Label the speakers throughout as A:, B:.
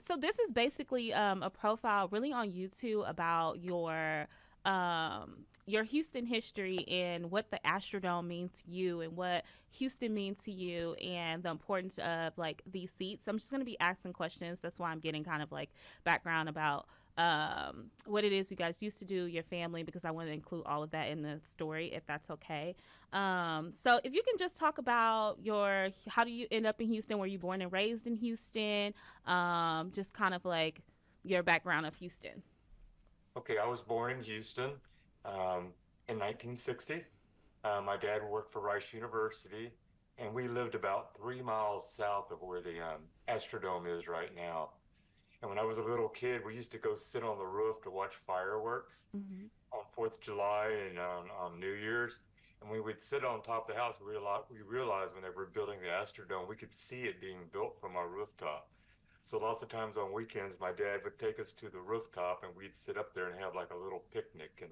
A: So this is basically a profile really on YouTube about your Houston history and what the Astrodome means to you and what Houston means to you and the importance of like these seats. I'm just going to be asking questions. That's why I'm getting kind of like background about what it is you guys used to do, your family, because I want to include all of that in the story, if that's okay. So if you can just talk about how do you end up in Houston? Were you born and raised in Houston? Just kind of like your background of Houston.
B: Okay, I was born in Houston in 1960. My dad worked for Rice University, and we lived about 3 miles south of where the Astrodome is right now. And when I was a little kid, we used to go sit on the roof to watch fireworks
A: Mm-hmm.
B: on 4th of July and on New Year's. And when we'd sit on top of the house, we realized when they were building the Astrodome, we could see it being built from our rooftop. So lots of times on weekends, my dad would take us to the rooftop and we'd sit up there and have like a little picnic and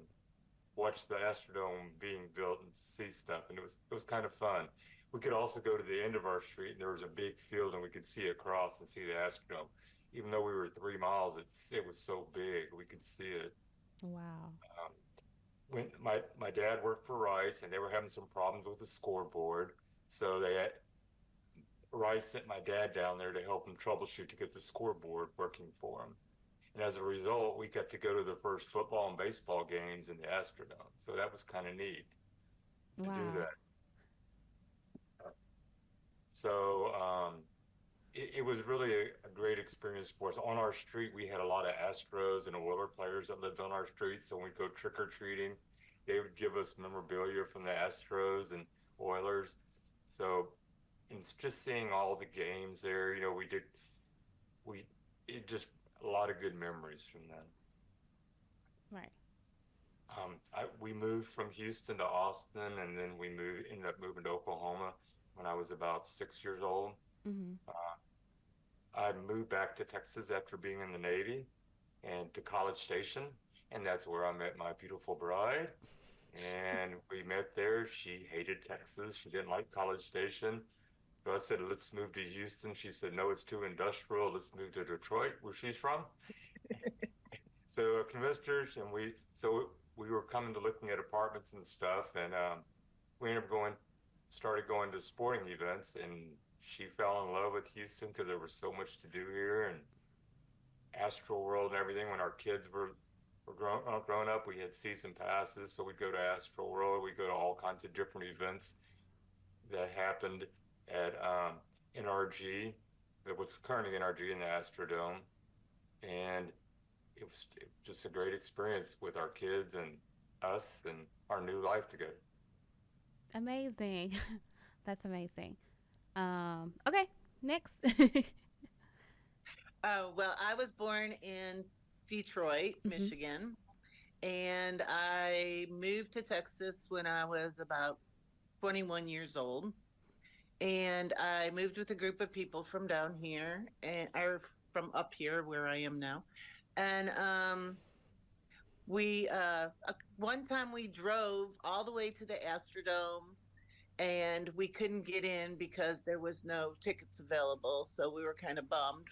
B: watch the Astrodome being built and see stuff. And it was kind of fun. We could also go to the end of our street and there was a big field and we could see across and see the Astrodome. Even though we were 3 miles, it was so big we could see it.
A: Wow.
B: Um, when my dad worked for Rice and they were having some problems with the scoreboard, so Rice sent my dad down there to help him troubleshoot to get the scoreboard working for him. And as a result, we got to go to the first football and baseball games in the Astrodome. So that was kind of neat to do
A: Wow.
B: that. So it was really a great experience for us. On our street, we had a lot of Astros and Oiler players that lived on our street. So when we'd go trick or treating, they would give us memorabilia from the Astros and Oilers. So, and it's just seeing all the games there, we, it just a lot of good memories from then.
A: Right.
B: We moved from Houston to Austin, and then ended up moving to Oklahoma when I was about 6 years old.
A: Mm-hmm.
B: Uh, I moved back to Texas after being in the Navy and to College Station, and that's where I met my beautiful bride. And we met there. She hated Texas. She didn't like College Station. So I said, let's move to Houston. She said, no, it's too industrial. Let's move to Detroit, where she's from. So I convinced her, and we were coming to looking at apartments and stuff, and we ended up started going to sporting events, and she fell in love with Houston because there was so much to do here, and Astro World and everything. When our kids were grown up, we had season passes, so we'd go to Astro World. We'd go to all kinds of different events that happened at NRG, that was currently NRG in the Astrodome, and it was just a great experience with our kids and us and our new life together.
A: Amazing. That's amazing. Okay. Next.
C: Oh, well, I was born in Detroit,
A: Mm-hmm.
C: Michigan, and I moved to Texas when I was about 21 years old. And I moved with a group of people from down here and or from up here where I am now. And one time we drove all the way to the Astrodome and we couldn't get in because there was no tickets available. So we were kind of bummed.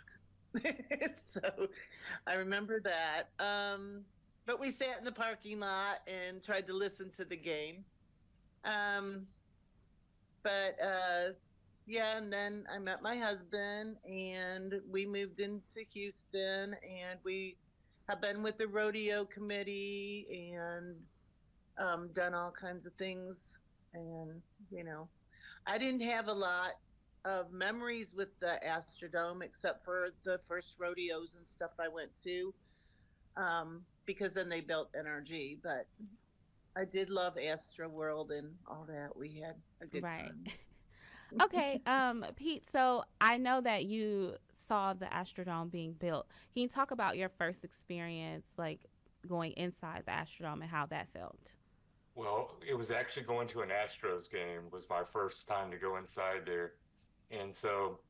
C: So I remember that. But we sat in the parking lot and tried to listen to the game. Um, but yeah, and then I met my husband and we moved into Houston and we have been with the rodeo committee and done all kinds of things. And, you know, I didn't have a lot of memories with the Astrodome except for the first rodeos and stuff I went to, because then they built NRG. But I did love Astro World and all that. We had a good
A: Right.
C: time.
A: Okay, Pete, so I know that you saw the Astrodome being built. Can you talk about your first experience, like going inside the Astrodome and how that felt?
B: Well, it was actually going to an Astros game was my first time to go inside there. And so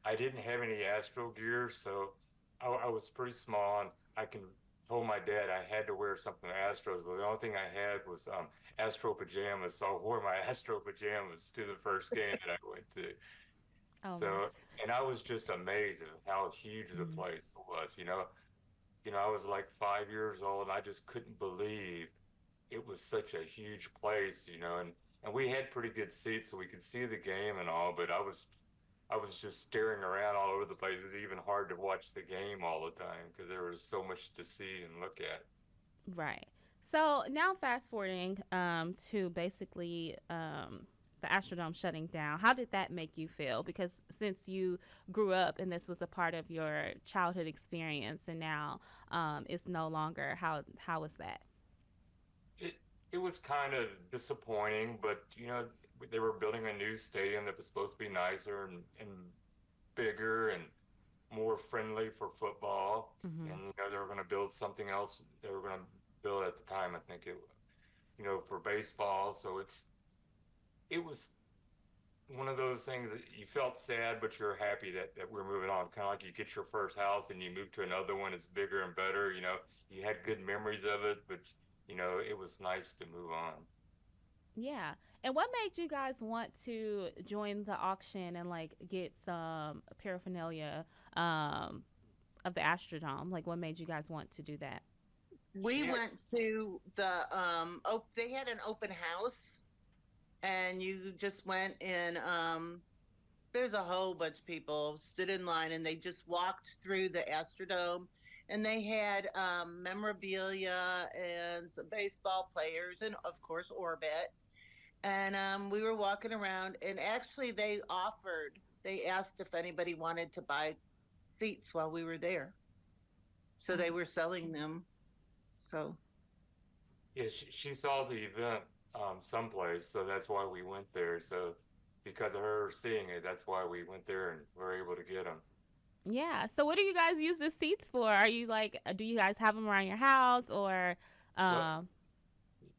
B: I didn't have any Astro gear, so I was pretty small and I can told my dad I had to wear something Astros, but the only thing I had was Astro pajamas. So I wore my Astro pajamas to the first game that I went to.
A: Oh my.
B: So, and I was just amazed at how huge the
A: Mhm.
B: place was. I was like 5 years old, and I just couldn't believe it was such a huge place. And we had pretty good seats, so we could see the game and all. But I was just staring around all over the place. It was even hard to watch the game all the time because there was so much to see and look at.
A: Right. So now fast forwarding to basically the Astrodome shutting down. How did that make you feel? Because since you grew up and this was a part of your childhood experience, and now it's no longer. How was that?
B: It it was kind of disappointing, but they were building a new stadium that was supposed to be nicer and bigger and more friendly for football.
A: Mm-hmm.
B: And they were going to build something else. They were going to build at the time, I think for baseball. So it was one of those things that you felt sad, but you're happy that we're moving on. Kind of like you get your first house and you move to another one. It's bigger and better. You had good memories of it, but it was nice to move on.
A: Yeah. And what made you guys want to join the auction and like get some paraphernalia um, of the Astrodome? Like, what made you guys want to do that?
C: We
B: She had
C: went to the they had an open house, and you just went in. There's a whole bunch of people stood in line, and they just walked through the Astrodome, and they had memorabilia and some baseball players, and of course Orbit. And we were walking around, and actually they asked if anybody wanted to buy seats while we were there, so
A: Oh,
C: they were selling them. So
B: Yeah, she saw the event someplace, so that's why we went there. So because of her seeing it, that's why we went there and were able to get them.
A: yeah. So, what do you guys use the seats for? Are you like, do you guys have them around your house or,
B: Well,
A: um,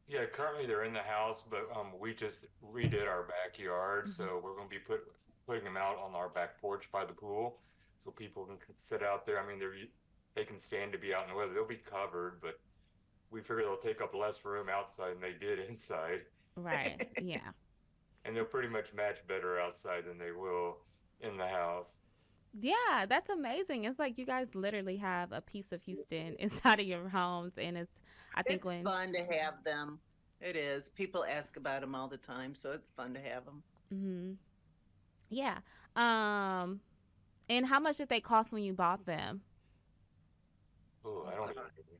B: yeah, currently they're in the house, but we just redid our backyard,
A: mhm.
B: so we're going to be putting them out on our back porch by the pool, so people can sit out there. I mean, they can stand to be out in the weather. They'll be covered, but we figure they'll take up less room outside than they did inside,
A: Right? Yeah.
B: and they'll pretty much match better outside than they will in the house.
A: Yeah, that's amazing. It's like you guys literally have a piece of Houston inside of your homes, and I think
C: it's
A: when,
C: fun to have them. It is. People ask about them all the time, so it's fun to have them.
A: hmm yeah. Um, and how much did they cost when you bought them?
B: Oh, I
C: Oh
B: don't
C: God.
B: even.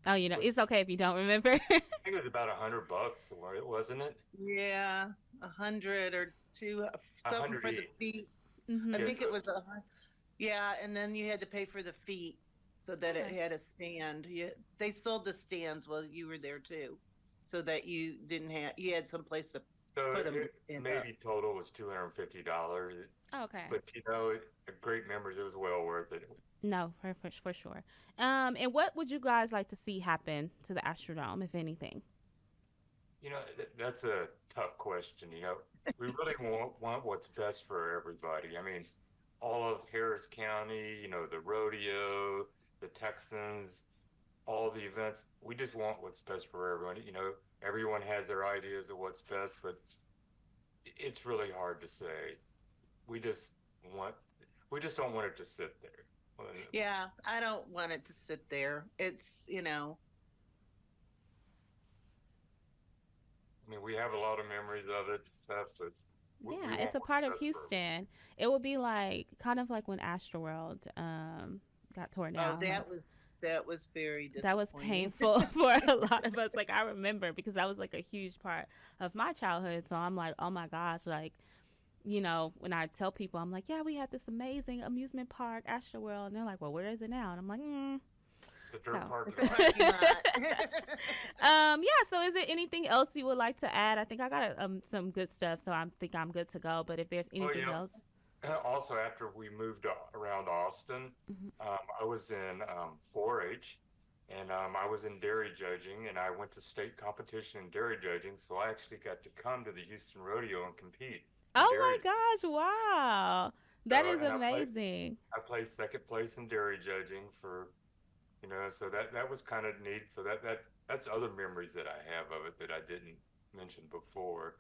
A: Oh,
B: Was
A: it's okay if you don't remember.
B: I think it was about $100, wasn't it?
C: Yeah, 100 or two,
B: A
C: something
B: hundred
C: for the
B: each.
C: feet. I
A: hmm
B: Yeah,
C: think
B: so
C: it was yeah, and then you had to pay for the feet so that it
A: Okay.
C: had a stand. They sold the stands while you were there too, so that you had some place to
B: so
C: put them to
B: it
C: stand up.
B: maybe total was $250,
A: Okay.
B: but a great memories. It was well worth it.
A: No, for sure. And what would you guys like to see happen to the Astrodome, if anything?
B: That's a tough question. We really want what's best for everybody. I mean, all of Harris County, the rodeo, the Texans, all the events. We just want what's best for everyone. Everyone has their ideas of what's best, but it's really hard to say. We just want, we just don't want it to sit there.
C: Yeah, I don't want it to sit there.
B: I mean, we have a lot of memories of it and stuff, but we
A: Yeah, it's
B: want
A: a
B: what's
A: part of
B: best for.
A: Houston. It would be like kind of like when Astroworld got torn
C: Oh,
A: down. Like
C: that was very
A: that was
C: disappointing.
A: painful for a lot of us. Like I remember because that was like a huge part of my childhood. So I'm like, oh my gosh, like when I tell people, I'm like, yeah, we had this amazing amusement park, Astroworld, and they're like, well, where is it now? And I'm like,
B: It's a dirt
A: so.
B: park
C: It's a
B: now.
C: parking lot.
A: Yeah. So, is there anything else you would like to add? I think I got some good stuff, so I think I'm good to go. But if there's
B: Well,
A: anything else,
B: also after we moved around Austin,
A: hmm
B: I was in 4-H, and I was in dairy judging, and I went to state competition in dairy judging, so I actually got to come to the Houston Rodeo and compete in
A: oh
B: dairy.
A: my gosh, wow, that
B: So,
A: is
B: and
A: amazing.
B: I placed second place in dairy judging so that was kind of neat. So that's other memories that I have of it that I didn't mention before.